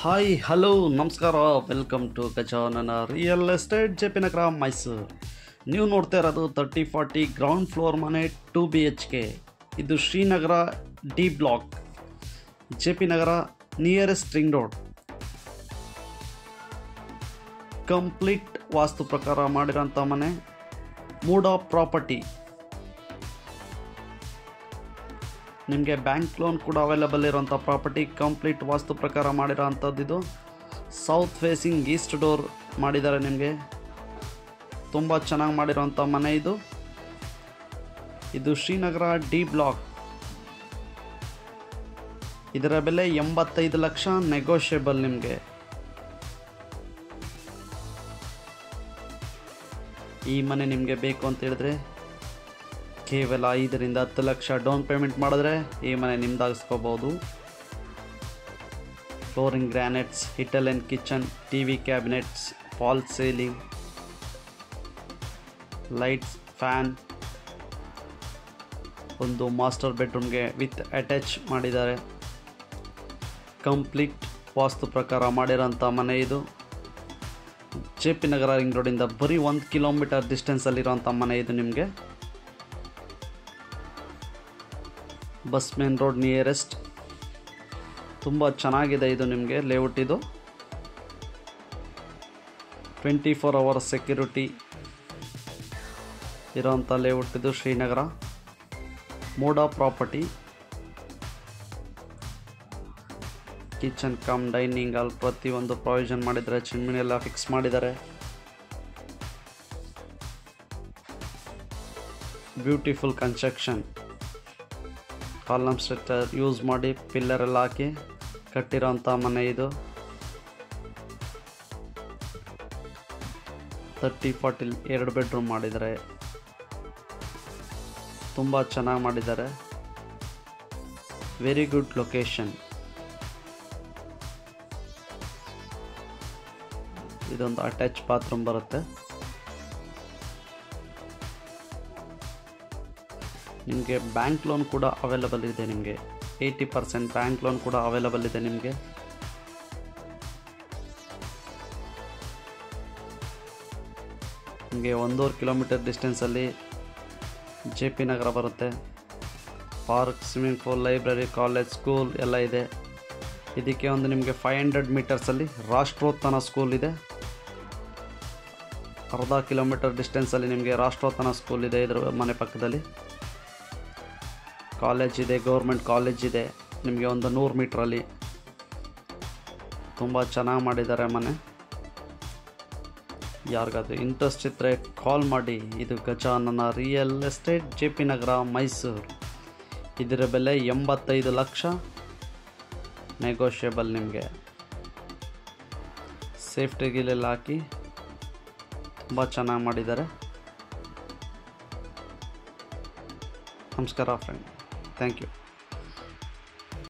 Hi hello ನಮಸ್ಕಾರ, welcome to Gajanana real estate JP. Nagar Mysuru. ನೀವು ನೋಡ್ತಾ ಇರೋದು 30-40 ಗ್ರೌಂಡ್ ಫ್ಲೋರ್ ಮನೆ 2 BHK. ಇದು ಶ್ರೀನಗರ ಡಿ ಬ್ಲಾಕ್, ಜೆ.ಪಿ. ನಗರ ನಿಯರೆಸ್ಟ್ ರಿಂಗ್ ರೋಡ್. ಕಂಪ್ಲೀಟ್ ವಾಸ್ತು ಪ್ರಕಾರ ಮಾಡಿರೋಂಥ ಮನೆ, ಮೂಡ್ ಆಫ್ ಪ್ರಾಪರ್ಟಿ. ನಿಮಗೆ ಬ್ಯಾಂಕ್ ಲೋನ್ ಕೂಡ ಅವೈಲೇಬಲ್ ಇರೋಂಥ ಪ್ರಾಪರ್ಟಿ, ಕಂಪ್ಲೀಟ್ ವಾಸ್ತು ಪ್ರಕಾರ ಮಾಡಿರೋ ಅಂಥದ್ದು. ಇದು ಸೌತ್ ಫೇಸಿಂಗ್ ಈಸ್ಟ್ ಡೋರ್ ಮಾಡಿದ್ದಾರೆ. ನಿಮಗೆ ತುಂಬ ಚೆನ್ನಾಗಿ ಮಾಡಿರೋಂಥ ಮನೆ ಇದು. ಇದು ಶ್ರೀನಗರ ಡಿ ಬ್ಲಾಕ್. ಇದರ ಬೆಲೆ 85 ಲಕ್ಷ, ನೆಗೋಷಿಯಬಲ್. ನಿಮಗೆ ಈ ಮನೆ ನಿಮಗೆ ಬೇಕು ಅಂತ ಹೇಳಿದ್ರೆ ಕೇವಲ 5-10 ಲಕ್ಷ ಡೌನ್ ಪೇಮೆಂಟ್ ಮಾಡಿದ್ರೆ ಈ ಮನೆ ನಿಮ್ದಾಗಿಸ್ಕೋಬೋದು. Flooring granites, Italian kitchen, TV cabinets, fall ceiling, lights, fan, ಒಂದು ಮಾಸ್ಟರ್ ಬೆಡ್ರೂಮ್ಗೆ ವಿತ್ ಅಟ್ಯಾಚ್ ಮಾಡಿದ್ದಾರೆ. ಕಂಪ್ಲೀಟ್ ವಾಸ್ತು ಪ್ರಕಾರ ಮಾಡಿರೋಂಥ ಮನೆ ಇದು. ಜೆ.ಪಿ. ನಗರ ರಿಂಗ್ ರೋಡಿಂದ ಬರೀ 1 ಕಿಲೋಮೀಟರ್ ಡಿಸ್ಟೆನ್ಸಲ್ಲಿರೋಂಥ ಮನೆ ಇದು. ನಿಮಗೆ ಬಸ್ ಮೇನ್ ರೋಡ್ ನಿಯರೆಸ್ಟ್. ತುಂಬ ಚೆನ್ನಾಗಿದೆ ಇದು. ನಿಮಗೆ ಲೇಔಟ್ ಇದು 24 ಅವರ್ಸ್ ಸೆಕ್ಯೂರಿಟಿ ಇರೋಂಥ ಲೇಔಟ್ ಇದು. Srinagar mood of property. Kitchen come dining hall ಪ್ರತಿಯೊಂದು ಪ್ರಾವಿಷನ್ ಮಾಡಿದ್ದಾರೆ. ಚಿಮ್ನಿ ಎಲ್ಲ ಫಿಕ್ಸ್ ಮಾಡಿದ್ದಾರೆ. Beautiful construction. Column structure use ಮಾಡಿ ಪಿಲ್ಲರ್ ಎಲ್ಲ ಹಾಕಿ ಕಟ್ಟಿರೋಂಥ ಮನೆ ಇದು. 30-40 2 ಬೆಡ್ರೂಮ್ ಮಾಡಿದ್ದಾರೆ. ತುಂಬ ಚೆನ್ನಾಗಿ ಮಾಡಿದ್ದಾರೆ. Very good location. ಇದೊಂದು ಅಟ್ಯಾಚ್ ಬಾತ್ರೂಮ್ ಬರುತ್ತೆ. ನಿಮಗೆ ಬ್ಯಾಂಕ್ ಲೋನ್ ಕೂಡ ಅವೈಲೇಬಲ್ ಇದೆ. ನಿಮಗೆ 80% ಬ್ಯಾಂಕ್ ಲೋನ್ ಕೂಡ ಅವೈಲೇಬಲ್ ಇದೆ. ನಿಮಗೆ ನಿಮಗೆ 1.5 ಕಿಲೋಮೀಟರ್ ಡಿಸ್ಟೆನ್ಸಲ್ಲಿ ಜೆ.ಪಿ. ನಗರ ಬರುತ್ತೆ. Park, swimming pool, library, college, school ಎಲ್ಲ ಇದೆ. ಇದಕ್ಕೆ ಒಂದು ನಿಮಗೆ 500 ಮೀಟರ್ಸಲ್ಲಿ ರಾಷ್ಟ್ರೋತ್ತನ ಸ್ಕೂಲ್ ಇದೆ. ಅರ್ಧ ಕಿಲೋಮೀಟರ್ ಡಿಸ್ಟೆನ್ಸಲ್ಲಿ ನಿಮಗೆ ರಾಷ್ಟ್ರೋತ್ತನ ಸ್ಕೂಲ್ ಇದೆ. ಇದರ ಮನೆ ಪಕ್ಕದಲ್ಲಿ ಕಾಲೇಜ್ ಇದೆ, ಗೌರ್ಮೆಂಟ್ ಕಾಲೇಜ್ ಇದೆ. ನಿಮಗೆ ಒಂದು 100 ಮೀಟ್ರಲ್ಲಿ. ತುಂಬ ಚೆನ್ನಾಗಿ ಮಾಡಿದ್ದಾರೆ ಮನೆ. ಯಾರಿಗಾದ್ರೂ ಇಂಟ್ರೆಸ್ಟ್ ಇದ್ದರೆ ಕಾಲ್ ಮಾಡಿ. ಇದು ಗಜಾನನ ರಿಯಲ್ ಎಸ್ಟೇಟ್, ಜೆ.ಪಿ. ನಗರ ಮೈಸೂರು. ಇದರ ಬೆಲೆ 85 ಲಕ್ಷ, ನೆಗೋಷಿಯಬಲ್. ನಿಮಗೆ ಸೇಫ್ಟಿ ಗಿಲೆಲ್ಲ ಹಾಕಿ ತುಂಬ ಚೆನ್ನಾಗಿ ಮಾಡಿದ್ದಾರೆ. ನಮಸ್ಕಾರ ಫ್ರೆಂಡ್, ಥ್ಯಾಂಕ್ ಯು.